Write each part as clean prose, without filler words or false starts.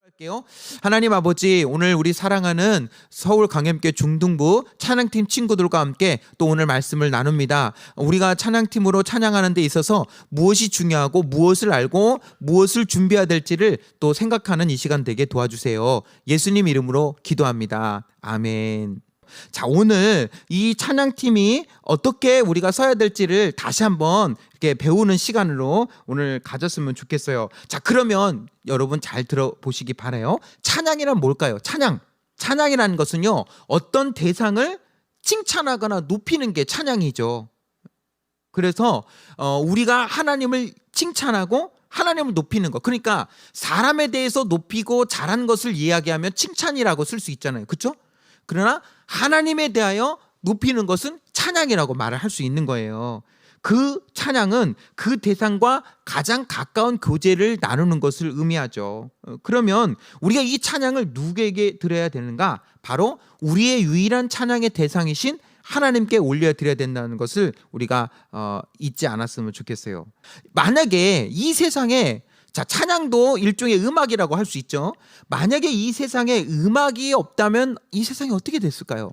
할게요. 하나님 아버지, 오늘 우리 사랑하는 서울 강염교 중등부 찬양팀 친구들과 함께 또 오늘 말씀을 나눕니다. 우리가 찬양팀으로 찬양하는 데 있어서 무엇이 중요하고 무엇을 알고 무엇을 준비해야 될지를 또 생각하는 이 시간 되게 도와주세요. 예수님 이름으로 기도합니다. 아멘. 자, 오늘 이 찬양팀이 어떻게 우리가 서야 될지를 다시 한번 이렇게 배우는 시간으로 오늘 가졌으면 좋겠어요. 자, 그러면 여러분 잘 들어보시기 바라요. 찬양이란 뭘까요? 찬양이라는 것은요, 어떤 대상을 칭찬하거나 높이는 게 찬양이죠. 그래서 우리가 하나님을 칭찬하고 하나님을 높이는 것, 그러니까 사람에 대해서 높이고 잘한 것을 이야기하면 칭찬이라고 쓸 수 있잖아요. 그렇죠? 그러나 하나님에 대하여 높이는 것은 찬양이라고 말을 할 수 있는 거예요. 그 찬양은 그 대상과 가장 가까운 교제를 나누는 것을 의미하죠. 그러면 우리가 이 찬양을 누구에게 드려야 되는가? 바로 우리의 유일한 찬양의 대상이신 하나님께 올려드려야 된다는 것을 우리가 잊지 않았으면 좋겠어요. 만약에 이 세상에, 자, 찬양도 일종의 음악이라고 할 수 있죠. 만약에 이 세상에 음악이 없다면 이 세상이 어떻게 됐을까요?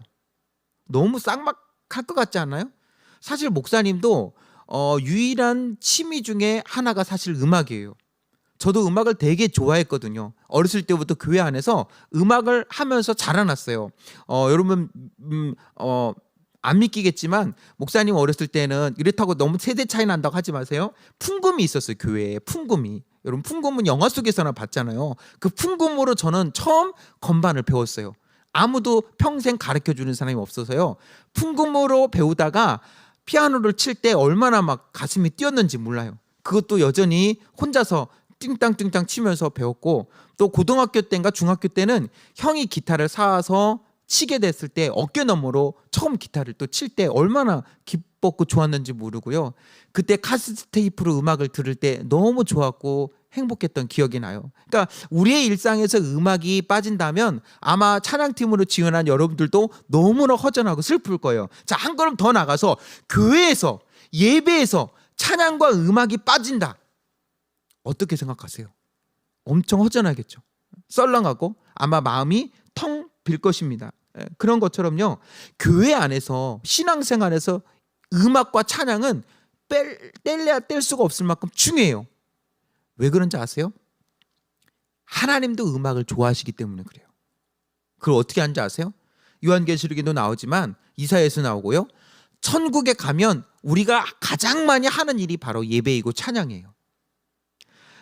너무 쌍막할 것 같지 않아요? 사실 목사님도 유일한 취미 중에 하나가 사실 음악이에요. 저도 음악을 되게 좋아했거든요. 어렸을 때부터 교회 안에서 음악을 하면서 자라났어요. 여러분 안 믿기겠지만 목사님 어렸을 때는 이렇다고 너무 세대 차이 난다고 하지 마세요. 풍금이 있었어요. 교회에 풍금이. 여러분, 풍금은 영화 속에서나 봤잖아요. 그 풍금으로 저는 처음 건반을 배웠어요. 아무도 평생 가르쳐주는 사람이 없어서요. 풍금으로 배우다가 피아노를 칠 때 얼마나 막 가슴이 뛰었는지 몰라요. 그것도 여전히 혼자서 띵땅띵땅 치면서 배웠고, 또 고등학교 때인가 중학교 때는 형이 기타를 사와서 치게 됐을 때 어깨너머로 처음 기타를 또 칠 때 얼마나 기뻤고 좋았는지 모르고요. 그때 카세트 테이프로 음악을 들을 때 너무 좋았고 행복했던 기억이 나요. 그러니까 우리의 일상에서 음악이 빠진다면 아마 찬양팀으로 지원한 여러분들도 너무나 허전하고 슬플 거예요. 자, 한 걸음 더 나가서 교회에서, 예배에서 찬양과 음악이 빠진다. 어떻게 생각하세요? 엄청 허전하겠죠. 썰렁하고 아마 마음이 텅 빌 것입니다. 그런 것처럼요, 교회 안에서, 신앙생활에서 음악과 찬양은 뗄래야 뗄 수가 없을 만큼 중요해요. 왜 그런지 아세요? 하나님도 음악을 좋아하시기 때문에 그래요. 그걸 어떻게 하는지 아세요? 요한계시록에도 나오지만 이사야에서 나오고요. 천국에 가면 우리가 가장 많이 하는 일이 바로 예배이고 찬양이에요.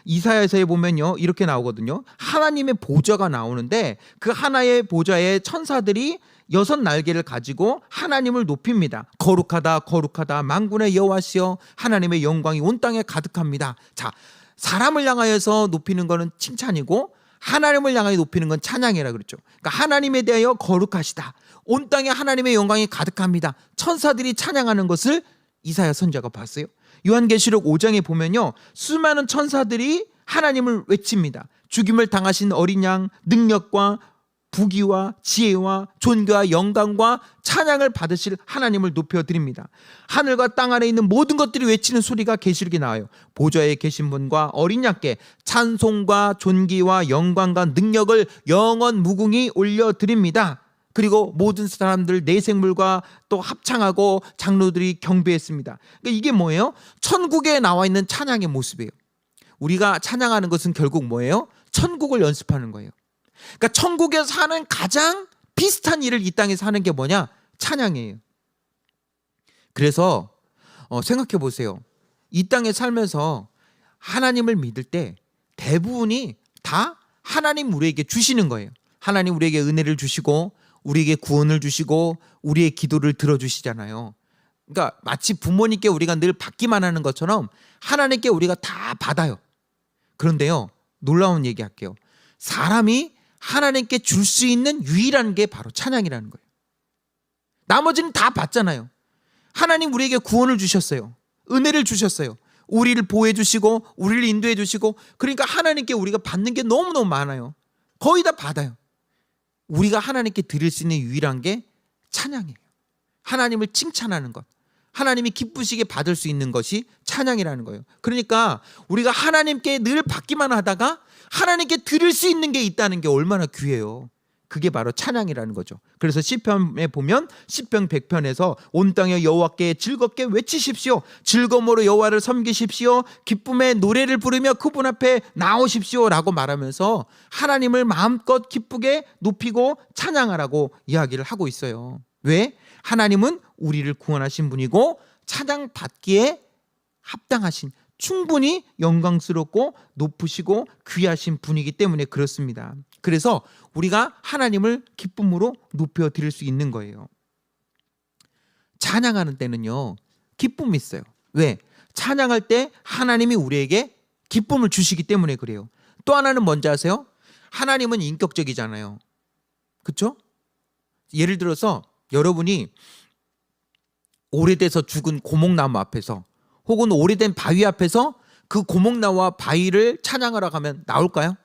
이사야서에 보면요, 이렇게 나오거든요. 하나님의 보좌가 나오는데 그 하나의 보좌에 천사들이 6날개를 가지고 하나님을 높입니다. 거룩하다 거룩하다 만군의 여호와시여, 하나님의 영광이 온 땅에 가득합니다. 자, 사람을 향하여서 높이는 것은 칭찬이고 하나님을 향하여 높이는 건 찬양이라 그랬죠. 그러니까 하나님에 대하여 거룩하시다, 온 땅에 하나님의 영광이 가득합니다, 천사들이 찬양하는 것을 이사야 선지자가 봤어요. 요한계시록 5장에 보면요, 수많은 천사들이 하나님을 외칩니다. 죽임을 당하신 어린 양, 능력과 부귀와 지혜와 존귀와 영광과 찬양을 받으실 하나님을 높여드립니다. 하늘과 땅 아래 있는 모든 것들이 외치는 소리가 계시록에 나와요. 보좌에 계신 분과 어린 양께 찬송과 존귀와 영광과 능력을 영원 무궁히 올려드립니다. 그리고 모든 사람들 내생물과 또 합창하고 장로들이 경배했습니다. 그러니까 이게 뭐예요? 천국에 나와 있는 찬양의 모습이에요. 우리가 찬양하는 것은 결국 뭐예요? 천국을 연습하는 거예요. 그러니까 천국에서 하는 가장 비슷한 일을 이 땅에서 하는 게 뭐냐? 찬양이에요. 그래서 생각해 보세요. 이 땅에 살면서 하나님을 믿을 때 대부분이 다 하나님 우리에게 주시는 거예요. 하나님 우리에게 은혜를 주시고 우리에게 구원을 주시고 우리의 기도를 들어주시잖아요. 그러니까 마치 부모님께 우리가 늘 받기만 하는 것처럼 하나님께 우리가 다 받아요. 그런데요, 놀라운 얘기 할게요. 사람이 하나님께 줄 수 있는 유일한 게 바로 찬양이라는 거예요. 나머지는 다 받잖아요. 하나님 우리에게 구원을 주셨어요. 은혜를 주셨어요. 우리를 보호해 주시고 우리를 인도해 주시고, 그러니까 하나님께 우리가 받는 게 너무너무 많아요. 거의 다 받아요. 우리가 하나님께 드릴 수 있는 유일한 게 찬양이에요. 하나님을 칭찬하는 것, 하나님이 기쁘시게 받을 수 있는 것이 찬양이라는 거예요. 그러니까 우리가 하나님께 늘 받기만 하다가 하나님께 드릴 수 있는 게 있다는 게 얼마나 귀해요. 그게 바로 찬양이라는 거죠. 그래서 시편에 보면 시편 100편에서 온 땅에 여호와께 즐겁게 외치십시오. 즐거움으로 여호와를 섬기십시오. 기쁨의 노래를 부르며 그분 앞에 나오십시오 라고 말하면서 하나님을 마음껏 기쁘게 높이고 찬양하라고 이야기를 하고 있어요. 왜? 하나님은 우리를 구원하신 분이고 찬양받기에 합당하신, 충분히 영광스럽고 높으시고 귀하신 분이기 때문에 그렇습니다. 그래서 우리가 하나님을 기쁨으로 높여 드릴 수 있는 거예요. 찬양하는 때는요, 기쁨이 있어요. 왜? 찬양할 때 하나님이 우리에게 기쁨을 주시기 때문에 그래요. 또 하나는 뭔지 아세요? 하나님은 인격적이잖아요. 그렇죠? 예를 들어서 여러분이 오래돼서 죽은 고목나무 앞에서 혹은 오래된 바위 앞에서 그 고목나무와 바위를 찬양하러 가면 나올까요?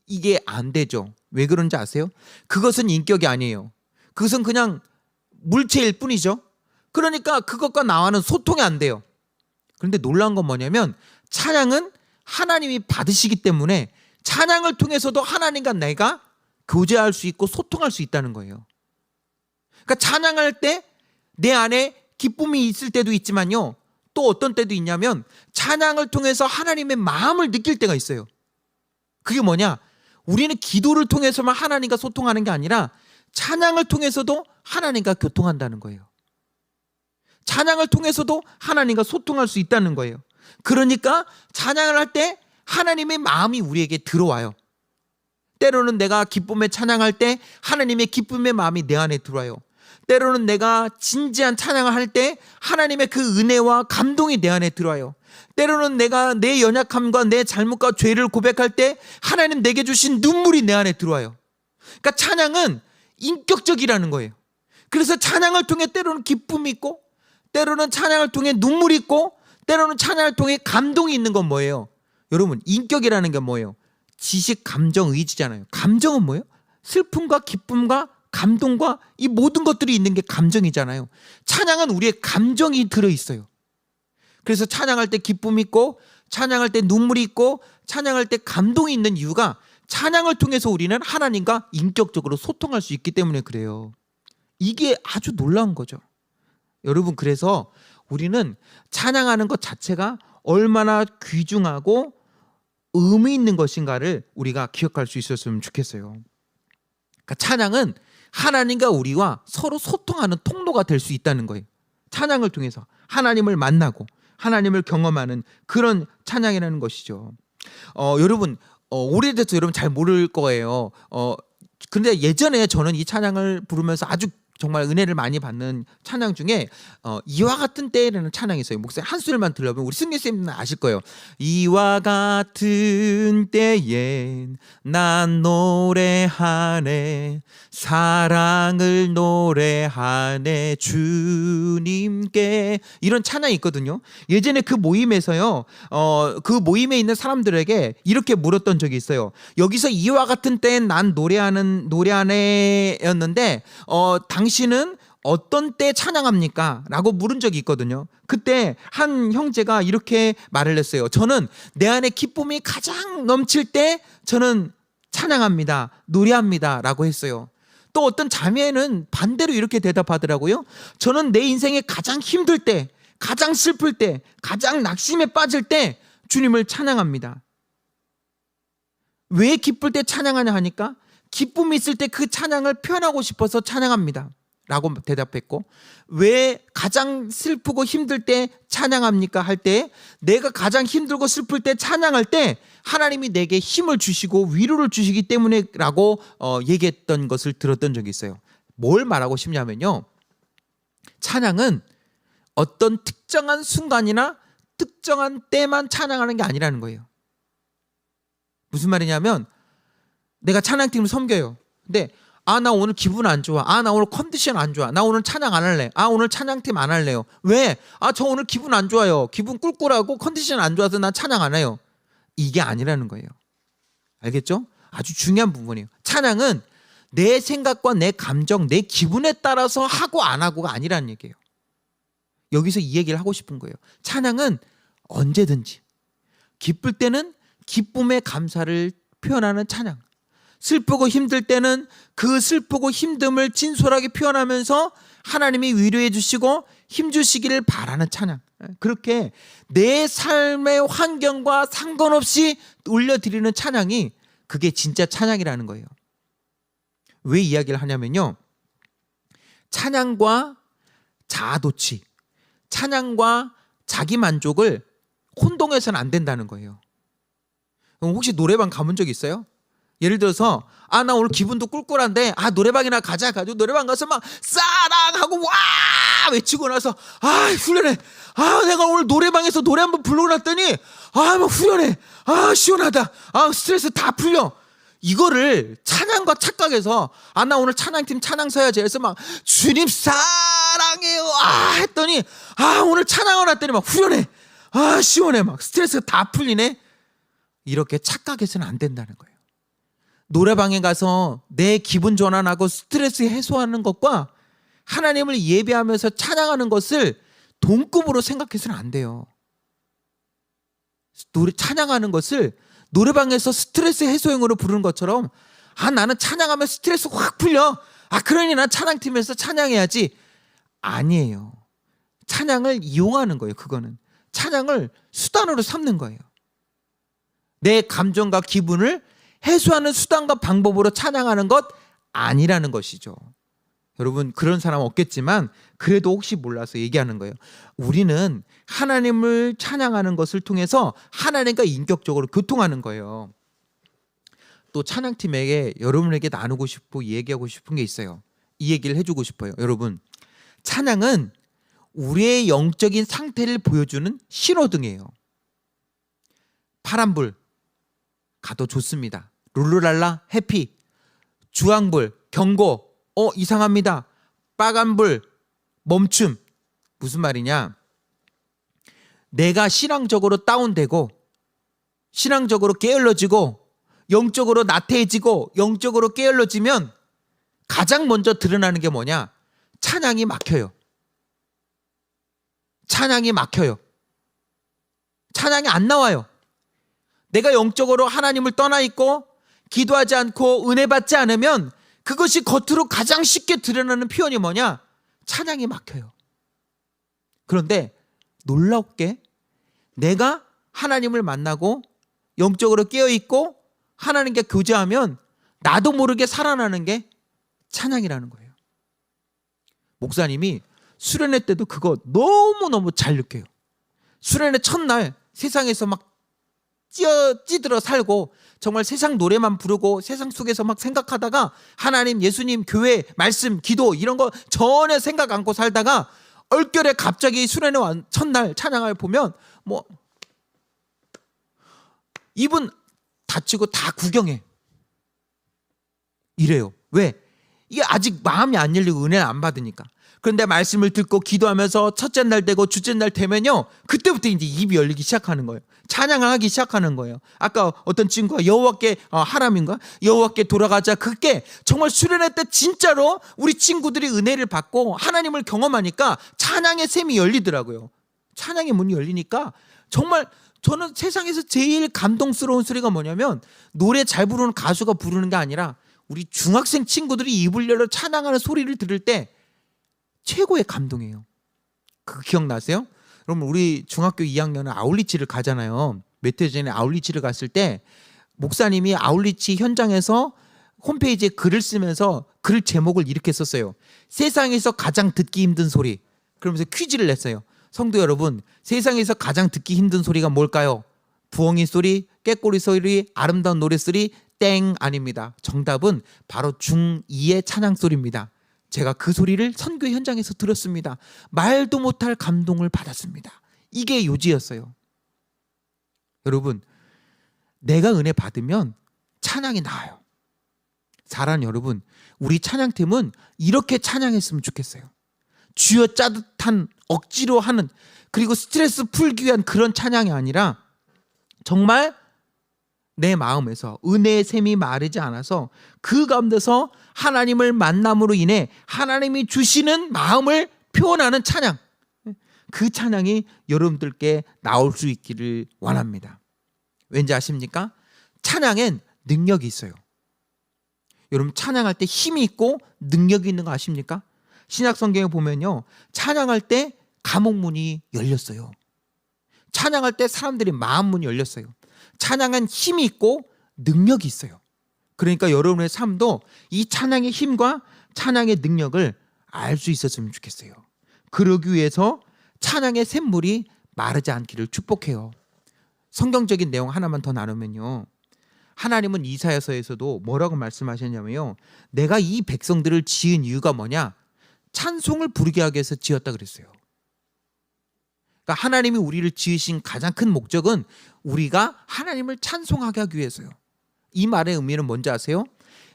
이게 안 되죠. 왜 그런지 아세요? 그것은 인격이 아니에요. 그것은 그냥 물체일 뿐이죠. 그러니까 그것과 나와는 소통이 안 돼요. 그런데 놀라운 건 뭐냐면 찬양은 하나님이 받으시기 때문에 찬양을 통해서도 하나님과 내가 교제할 수 있고 소통할 수 있다는 거예요. 그러니까 찬양할 때 내 안에 기쁨이 있을 때도 있지만요, 또 어떤 때도 있냐면 찬양을 통해서 하나님의 마음을 느낄 때가 있어요. 그게 뭐냐? 우리는 기도를 통해서만 하나님과 소통하는 게 아니라 찬양을 통해서도 하나님과 교통한다는 거예요. 찬양을 통해서도 하나님과 소통할 수 있다는 거예요. 그러니까 찬양을 할 때 하나님의 마음이 우리에게 들어와요. 때로는 내가 기쁨에 찬양할 때 하나님의 기쁨의 마음이 내 안에 들어와요. 때로는 내가 진지한 찬양을 할 때 하나님의 그 은혜와 감동이 내 안에 들어와요. 때로는 내가 내 연약함과 내 잘못과 죄를 고백할 때 하나님 내게 주신 눈물이 내 안에 들어와요. 그러니까 찬양은 인격적이라는 거예요. 그래서 찬양을 통해 때로는 기쁨이 있고, 때로는 찬양을 통해 눈물이 있고, 때로는 찬양을 통해 감동이 있는 건 뭐예요? 여러분, 인격이라는 게 뭐예요? 지식, 감정, 의지잖아요. 감정은 뭐예요? 슬픔과 기쁨과 감동과 이 모든 것들이 있는 게 감정이잖아요. 찬양은 우리의 감정이 들어있어요. 그래서 찬양할 때 기쁨이 있고, 찬양할 때 눈물이 있고, 찬양할 때 감동이 있는 이유가 찬양을 통해서 우리는 하나님과 인격적으로 소통할 수 있기 때문에 그래요. 이게 아주 놀라운 거죠. 여러분, 그래서 우리는 찬양하는 것 자체가 얼마나 귀중하고 의미 있는 것인가를 우리가 기억할 수 있었으면 좋겠어요. 그러니까 찬양은 하나님과 우리와 서로 소통하는 통로가 될 수 있다는 거예요. 찬양을 통해서 하나님을 만나고 하나님을 경험하는 그런 찬양이라는 것이죠. 여러분, 오래돼서 여러분 잘 모를 거예요. 근데 예전에 저는 이 찬양을 부르면서 아주 정말 은혜를 많이 받는 찬양 중에 이와 같은 때라는 찬양이 있어요. 목사님 한 소절만 들려보면 우리 승리 쌤은 아실 거예요. 이와 같은 때엔 난 노래하네, 사랑을 노래하네 주님께, 이런 찬양이 있거든요. 예전에 그 모임에서요, 그 모임에 있는 사람들에게 이렇게 물었던 적이 있어요. 여기서 이와 같은 때엔 난 노래하네였는데 당신은 어떤 때 찬양합니까? 라고 물은 적이 있거든요. 그때 한 형제가 이렇게 말을 했어요. 저는 내 안에 기쁨이 가장 넘칠 때 저는 찬양합니다, 노래합니다 라고 했어요. 또 어떤 자매는 반대로 이렇게 대답하더라고요. 저는 내 인생에 가장 힘들 때, 가장 슬플 때, 가장 낙심에 빠질 때 주님을 찬양합니다. 왜 기쁠 때 찬양하냐 하니까 기쁨이 있을 때 그 찬양을 표현하고 싶어서 찬양합니다 라고 대답했고, 왜 가장 슬프고 힘들 때 찬양합니까 할 때 내가 가장 힘들고 슬플 때 찬양할 때 하나님이 내게 힘을 주시고 위로를 주시기 때문에 라고 얘기했던 것을 들었던 적이 있어요. 뭘 말하고 싶냐면요, 찬양은 어떤 특정한 순간이나 특정한 때만 찬양하는 게 아니라는 거예요. 무슨 말이냐면 내가 찬양팀을 섬겨요. 근데 나 오늘 기분 안 좋아. 나 오늘 컨디션 안 좋아. 나 오늘 찬양 안 할래. 오늘 찬양팀 안 할래요. 왜? 저 오늘 기분 안 좋아요. 기분 꿀꿀하고 컨디션 안 좋아서 난 찬양 안 해요. 이게 아니라는 거예요. 알겠죠? 아주 중요한 부분이에요. 찬양은 내 생각과 내 감정, 내 기분에 따라서 하고 안 하고가 아니라는 얘기예요. 여기서 이 얘기를 하고 싶은 거예요. 찬양은 언제든지, 기쁠 때는 기쁨의 감사를 표현하는 찬양, 슬프고 힘들 때는 그 슬프고 힘듦을 진솔하게 표현하면서 하나님이 위로해 주시고 힘 주시기를 바라는 찬양, 그렇게 내 삶의 환경과 상관없이 올려드리는 찬양이, 그게 진짜 찬양이라는 거예요. 왜 이야기를 하냐면요, 찬양과 자아도취, 찬양과 자기만족을 혼동해서는 안 된다는 거예요. 혹시 노래방 가본 적 있어요? 예를 들어서 나 오늘 기분도 꿀꿀한데 노래방이나 가자 가지고 노래방 가서 막 사랑하고 와 외치고 나서 후련해, 내가 오늘 노래방에서 노래 한번 부르고 났더니 막 후련해, 시원하다, 스트레스 다 풀려. 이거를 찬양과 착각해서 나 오늘 찬양팀 찬양 서야지 해서 막 주님 사랑해요 했더니 오늘 찬양을 했더니 막 후련해, 시원해, 막 스트레스가 다 풀리네. 이렇게 착각해서는 안 된다는 거예요. 노래방에 가서 내 기분 전환하고 스트레스 해소하는 것과 하나님을 예배하면서 찬양하는 것을 동급으로 생각해서는 안 돼요. 찬양하는 것을 노래방에서 스트레스 해소용으로 부르는 것처럼 나는 찬양하면 스트레스 확 풀려, 그러니 난 찬양팀에서 찬양해야지. 아니에요. 찬양을 이용하는 거예요. 그거는 찬양을 수단으로 삼는 거예요. 내 감정과 기분을 해소하는 수단과 방법으로 찬양하는 것 아니라는 것이죠. 여러분, 그런 사람 없겠지만 그래도 혹시 몰라서 얘기하는 거예요. 우리는 하나님을 찬양하는 것을 통해서 하나님과 인격적으로 교통하는 거예요. 또 찬양팀에게 여러분에게 나누고 싶고 얘기하고 싶은 게 있어요. 이 얘기를 해주고 싶어요. 여러분, 찬양은 우리의 영적인 상태를 보여주는 신호등이에요. 파란불 가도 좋습니다. 룰루랄라 해피. 주황불 경고, 이상합니다. 빨간불 멈춤. 무슨 말이냐, 내가 신앙적으로 다운되고 신앙적으로 게을러지고 영적으로 나태해지고 영적으로 게을러지면 가장 먼저 드러나는 게 뭐냐, 찬양이 막혀요. 찬양이 막혀요. 찬양이 안 나와요. 내가 영적으로 하나님을 떠나 있고 기도하지 않고 은혜 받지 않으면 그것이 겉으로 가장 쉽게 드러나는 표현이 뭐냐, 찬양이 막혀요. 그런데 놀랍게 내가 하나님을 만나고 영적으로 깨어있고 하나님께 교제하면 나도 모르게 살아나는 게 찬양이라는 거예요. 목사님이 수련회 때도 그거 너무너무 잘 느껴요. 수련회 첫날 세상에서 막 찌들어 살고 정말 세상 노래만 부르고 세상 속에서 막 생각하다가 하나님, 예수님, 교회, 말씀, 기도 이런 거 전혀 생각 않고 살다가 얼결에 갑자기 수련회 첫날 찬양을 보면 입은 닫히고 다 구경해. 이래요. 왜? 이게 아직 마음이 안 열리고 은혜를 안 받으니까. 그런데 말씀을 듣고 기도하면서 첫째 날 되고 둘째 날 되면요, 그때부터 이제 입이 열리기 시작하는 거예요. 찬양을 하기 시작하는 거예요. 아까 어떤 친구가 여호와께 하람인가? 여호와께 돌아가자. 그게 정말 수련회 때 진짜로 우리 친구들이 은혜를 받고 하나님을 경험하니까 찬양의 샘이 열리더라고요. 찬양의 문이 열리니까 정말 저는 세상에서 제일 감동스러운 소리가 뭐냐면, 노래 잘 부르는 가수가 부르는 게 아니라 우리 중학생 친구들이 입을 열어 찬양하는 소리를 들을 때 최고의 감동이에요. 그거 기억나세요? 그러면 우리 중학교 2학년은 아울리치를 가잖아요. 몇 해 전에 아울리치를 갔을 때 목사님이 아울리치 현장에서 홈페이지에 글을 쓰면서 글 제목을 이렇게 썼어요. 세상에서 가장 듣기 힘든 소리. 그러면서 퀴즈를 냈어요. 성도 여러분, 세상에서 가장 듣기 힘든 소리가 뭘까요? 부엉이 소리, 깨꼬리 소리, 아름다운 노래소리, 땡, 아닙니다. 정답은 바로 중2의 찬양 소리입니다. 제가 그 소리를 선교 현장에서 들었습니다. 말도 못할 감동을 받았습니다. 이게 요지였어요. 여러분, 내가 은혜 받으면 찬양이 나와요. 사랑하는 여러분, 우리 찬양팀은 이렇게 찬양했으면 좋겠어요. 쥐어 짜듯한 억지로 하는, 그리고 스트레스 풀기 위한 그런 찬양이 아니라 정말 내 마음에서 은혜의 샘이 마르지 않아서 그 가운데서 하나님을 만남으로 인해 하나님이 주시는 마음을 표현하는 찬양. 그 찬양이 여러분들께 나올 수 있기를 원합니다. 왠지 아십니까? 찬양엔 능력이 있어요. 여러분 찬양할 때 힘이 있고 능력이 있는 거 아십니까? 신약 성경에 보면요, 찬양할 때 감옥문이 열렸어요. 찬양할 때 사람들이 마음문이 열렸어요. 찬양은 힘이 있고 능력이 있어요. 그러니까 여러분의 삶도 이 찬양의 힘과 찬양의 능력을 알 수 있었으면 좋겠어요. 그러기 위해서 찬양의 샘물이 마르지 않기를 축복해요. 성경적인 내용 하나만 더 나누면요, 하나님은 이사야서에서도 뭐라고 말씀하셨냐면요, 내가 이 백성들을 지은 이유가 뭐냐? 찬송을 부르게 하기 위해서 지었다 그랬어요. 그러니까 하나님이 우리를 지으신 가장 큰 목적은 우리가 하나님을 찬송하게 하기 위해서요. 이 말의 의미는 뭔지 아세요?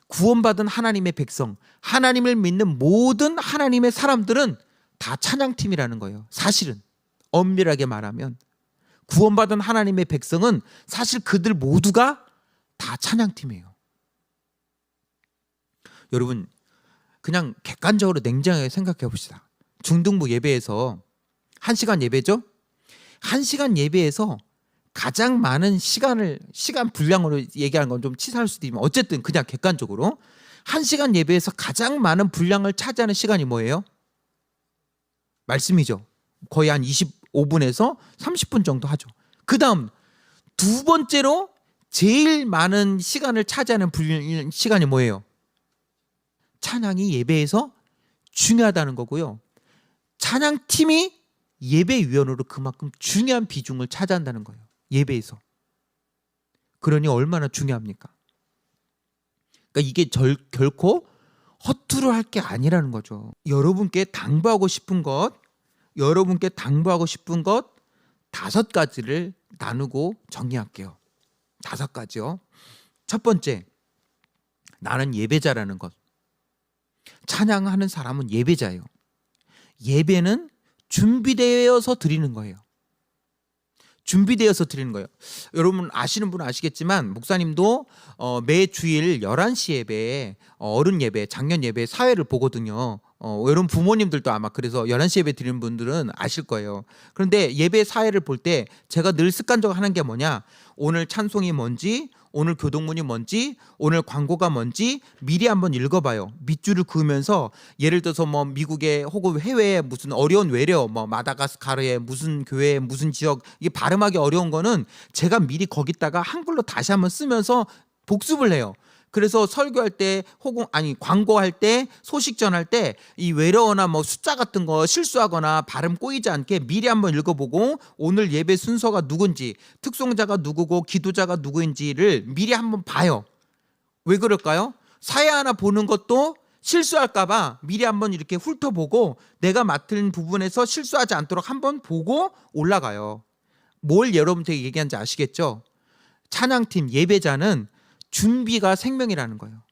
구원받은 하나님의 백성, 하나님을 믿는 모든 하나님의 사람들은 다 찬양팀이라는 거예요. 사실은 엄밀하게 말하면 구원받은 하나님의 백성은 사실 그들 모두가 다 찬양팀이에요. 여러분 그냥 객관적으로 냉정하게 생각해 봅시다. 중등부 예배에서 1시간 예배죠? 1시간 예배에서 가장 많은 시간 분량으로 얘기하는 건 좀 치사할 수도 있지만 어쨌든 그냥 객관적으로 1시간 예배에서 가장 많은 분량을 차지하는 시간이 뭐예요? 말씀이죠. 거의 한 25분에서 30분 정도 하죠. 그 다음 두 번째로 제일 많은 시간을 차지하는 시간이 뭐예요? 찬양이 예배에서 중요하다는 거고요. 찬양팀이 예배위원으로 그만큼 중요한 비중을 차지한다는 거예요. 예배에서. 그러니 얼마나 중요합니까? 그러니까 이게 결코 허투루 할 게 아니라는 거죠. 여러분께 당부하고 싶은 것 5가지를 나누고 정리할게요. 5가지요. 첫 번째, 나는 예배자라는 것. 찬양하는 사람은 예배자예요. 예배는 준비되어서 드리는 거예요. 준비되어서 드리는 거예요. 여러분 아시는 분은 아시겠지만 목사님도 매 주일 11시 예배에 어른 예배, 작년 예배 사회를 보거든요. 여러분 부모님들도 아마 그래서 11시 예배 드리는 분들은 아실 거예요. 그런데 예배 사회를 볼 때 제가 늘 습관적으로 하는 게 뭐냐, 오늘 찬송이 뭔지, 오늘 교동문이 뭔지, 오늘 광고가 뭔지 미리 한번 읽어봐요. 밑줄을 그으면서 예를 들어서 뭐 미국의 혹은 해외에 무슨 어려운 외래, 뭐 마다가스카르의 무슨 교회, 무슨 지역, 이게 발음하기 어려운 거는 제가 미리 거기다가 한글로 다시 한번 쓰면서 복습을 해요. 그래서 설교할 때 혹은 광고할 때, 소식 전할 때 이 외래어나 뭐 숫자 같은 거 실수하거나 발음 꼬이지 않게 미리 한번 읽어보고 오늘 예배 순서가 누군지, 특송자가 누구고 기도자가 누구인지를 미리 한번 봐요. 왜 그럴까요? 사회 하나 보는 것도 실수할까봐 미리 한번 이렇게 훑어보고 내가 맡은 부분에서 실수하지 않도록 한번 보고 올라가요. 뭘 여러분한테 얘기하는지 아시겠죠? 찬양팀 예배자는 준비가 생명이라는 거예요.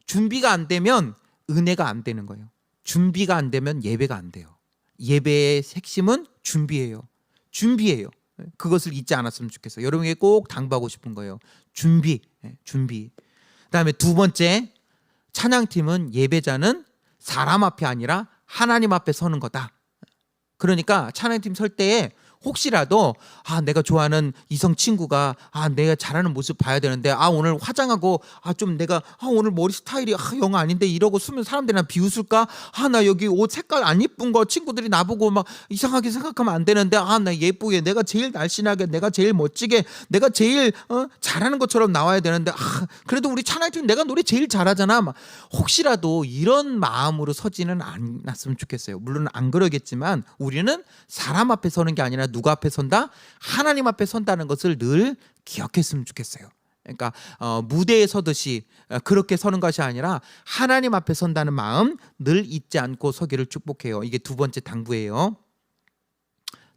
준비가 안 되면 은혜가 안 되는 거예요. 준비가 안 되면 예배가 안 돼요. 예배의 핵심은 준비예요. 준비예요. 그것을 잊지 않았으면 좋겠어요. 여러분에게 꼭 당부하고 싶은 거예요. 준비. 그다음에 두 번째, 찬양팀은 예배자는 사람 앞에 아니라 하나님 앞에 서는 거다. 그러니까 찬양팀 설 때에 혹시라도 내가 좋아하는 이성 친구가 내가 잘하는 모습 봐야 되는데 오늘 화장하고 좀 내가 오늘 머리 스타일이 영 아닌데 이러고 쓰면 사람들이 나 비웃을까? 나 여기 옷 색깔 안 이쁜 거 친구들이 나보고 막 이상하게 생각하면 안 되는데 나 예쁘게, 내가 제일 날씬하게, 내가 제일 멋지게, 내가 제일 잘하는 것처럼 나와야 되는데 그래도 우리 찬양팀 내가 노래 제일 잘하잖아. 막 혹시라도 이런 마음으로 서지는 않았으면 좋겠어요. 물론 안 그러겠지만 우리는 사람 앞에 서는 게 아니라 누가 앞에 선다? 하나님 앞에 선다는 것을 늘 기억했으면 좋겠어요. 그러니까 무대에 서듯이 그렇게 서는 것이 아니라 하나님 앞에 선다는 마음 늘 잊지 않고 서기를 축복해요. 이게 두 번째 당부예요.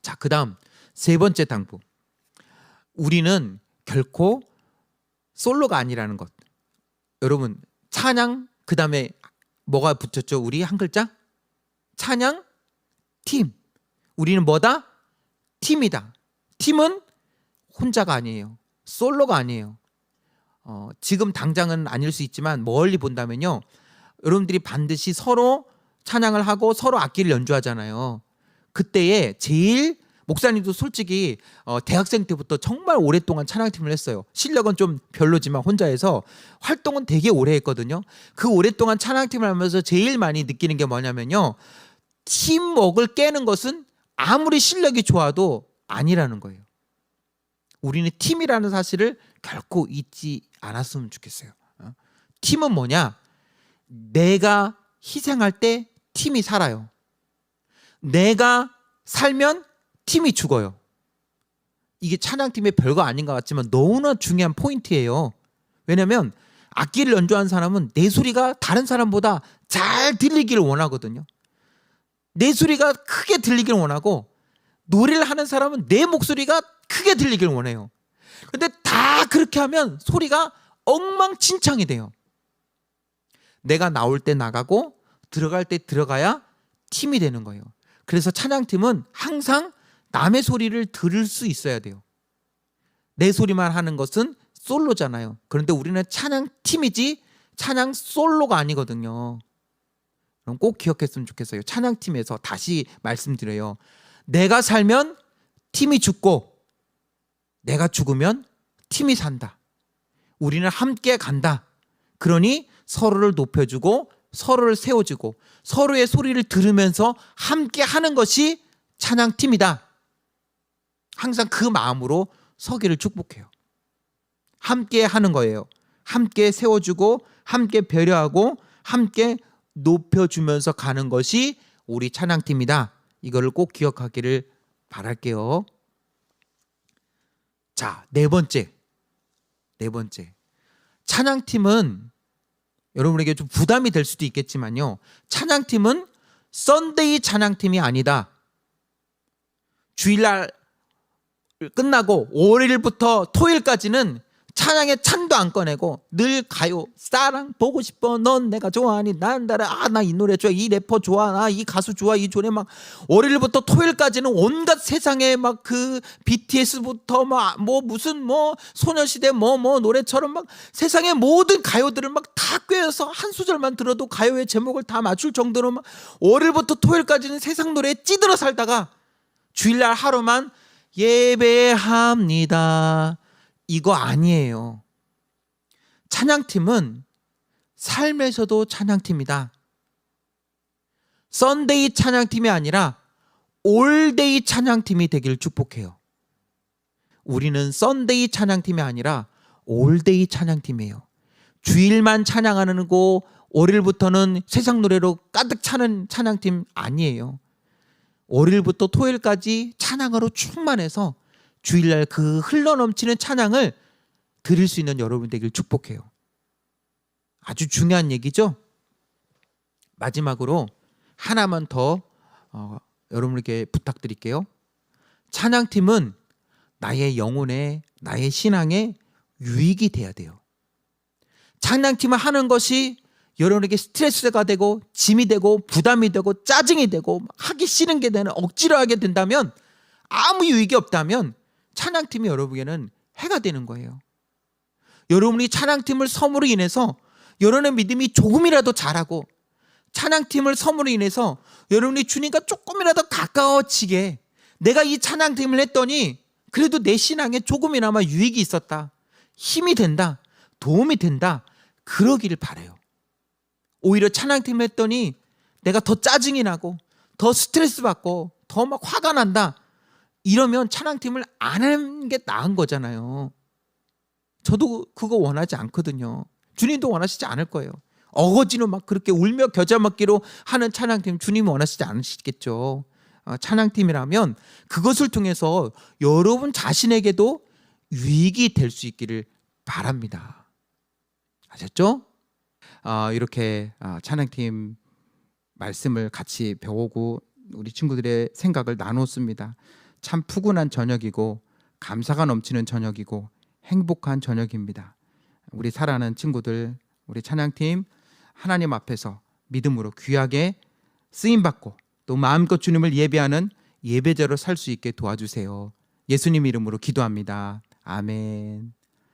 자, 그다음 세 번째 당부. 우리는 결코 솔로가 아니라는 것. 여러분 찬양 그다음에 뭐가 붙였죠? 우리 한 글자? 찬양 팀. 우리는 뭐다? 팀이다. 팀은 혼자가 아니에요. 솔로가 아니에요. 지금 당장은 아닐 수 있지만 멀리 본다면요, 여러분들이 반드시 서로 찬양을 하고 서로 악기를 연주하잖아요. 그때에 제일 목사님도 솔직히 대학생 때부터 정말 오랫동안 찬양팀을 했어요. 실력은 좀 별로지만 혼자 해서 활동은 되게 오래 했거든요. 그 오랫동안 찬양팀을 하면서 제일 많이 느끼는 게 뭐냐면요, 팀워크를 깨는 것은 아무리 실력이 좋아도 아니라는 거예요. 우리는 팀이라는 사실을 결코 잊지 않았으면 좋겠어요. 팀은 뭐냐? 내가 희생할 때 팀이 살아요. 내가 살면 팀이 죽어요. 이게 찬양팀의 별거 아닌 것 같지만 너무나 중요한 포인트예요. 왜냐하면 악기를 연주하는 사람은 내 소리가 다른 사람보다 잘 들리기를 원하거든요. 내 소리가 크게 들리기를 원하고, 노래를 하는 사람은 내 목소리가 크게 들리기를 원해요. 근데 다 그렇게 하면 소리가 엉망진창이 돼요. 내가 나올 때 나가고 들어갈 때 들어가야 팀이 되는 거예요. 그래서 찬양팀은 항상 남의 소리를 들을 수 있어야 돼요. 내 소리만 하는 것은 솔로잖아요. 그런데 우리는 찬양팀이지 찬양 솔로가 아니거든요. 그럼 꼭 기억했으면 좋겠어요. 찬양팀에서 다시 말씀드려요. 내가 살면 팀이 죽고 내가 죽으면 팀이 산다. 우리는 함께 간다. 그러니 서로를 높여주고 서로를 세워주고 서로의 소리를 들으면서 함께 하는 것이 찬양팀이다. 항상 그 마음으로 서기를 축복해요. 함께 하는 거예요. 함께 세워주고 함께 배려하고 함께 높여주면서 가는 것이 우리 찬양팀이다. 이거를 꼭 기억하기를 바랄게요. 자, 네 번째. 찬양팀은 여러분에게 좀 부담이 될 수도 있겠지만요, 찬양팀은 썬데이 찬양팀이 아니다. 주일날 끝나고 월요일부터 토요일까지는 찬양에 찬도 안 꺼내고 늘 가요. 사랑 보고 싶어, 넌 내가 좋아하니, 난 나라, 나 이 노래 좋아, 이 래퍼 좋아, 나 이 가수 좋아, 이 노래 막 월요일부터 토요일까지는 온갖 세상에 막 그 BTS부터 막 뭐 무슨 뭐 소녀시대 뭐 노래처럼 막 세상의 모든 가요들을 막 다 꿰어서 한 소절만 들어도 가요의 제목을 다 맞출 정도로 막 월요일부터 토요일까지는 세상 노래에 찌들어 살다가 주일날 하루만 예배합니다. 이거 아니에요. 찬양팀은 삶에서도 찬양팀이다. 썬데이 찬양팀이 아니라 올데이 찬양팀이 되기를 축복해요. 우리는 썬데이 찬양팀이 아니라 올데이 찬양팀이에요. 주일만 찬양하는 거, 월요일부터는 세상 노래로 가득 차는 찬양팀 아니에요. 월요일부터 토요일까지 찬양으로 충만해서 주일날 그 흘러넘치는 찬양을 드릴 수 있는 여러분 되길 축복해요. 아주 중요한 얘기죠. 마지막으로 하나만 더 여러분에게 부탁드릴게요. 찬양팀은 나의 영혼에, 나의 신앙에 유익이 돼야 돼요. 찬양팀을 하는 것이 여러분에게 스트레스가 되고 짐이 되고 부담이 되고 짜증이 되고 하기 싫은 게 되는, 억지로 하게 된다면, 아무 유익이 없다면 찬양팀이 여러분에게는 해가 되는 거예요. 여러분이 찬양팀을 섬으로 인해서 여러분의 믿음이 조금이라도 자라고, 찬양팀을 섬으로 인해서 여러분이 주님과 조금이라도 가까워지게, 내가 이 찬양팀을 했더니 그래도 내 신앙에 조금이나마 유익이 있었다, 힘이 된다, 도움이 된다, 그러기를 바라요. 오히려 찬양팀을 했더니 내가 더 짜증이 나고 더 스트레스 받고 더 막 화가 난다, 이러면 찬양팀을 안 하는 게 나은 거잖아요. 저도 그거 원하지 않거든요. 주님도 원하시지 않을 거예요. 어거지로 막 그렇게 울며 겨자 먹기로 하는 찬양팀 주님이 원하시지 않으시겠죠. 찬양팀이라면 그것을 통해서 여러분 자신에게도 유익이 될 수 있기를 바랍니다. 아셨죠? 이렇게 찬양팀 말씀을 같이 배우고 우리 친구들의 생각을 나눴습니다. 참 푸근한 저녁이고 감사가 넘치는 저녁이고 행복한 저녁입니다. 우리 사랑하는 친구들, 우리 찬양팀 하나님 앞에서 믿음으로 귀하게 쓰임받고 또 마음껏 주님을 예배하는 예배자로 살 수 있게 도와주세요. 예수님 이름으로 기도합니다. 아멘.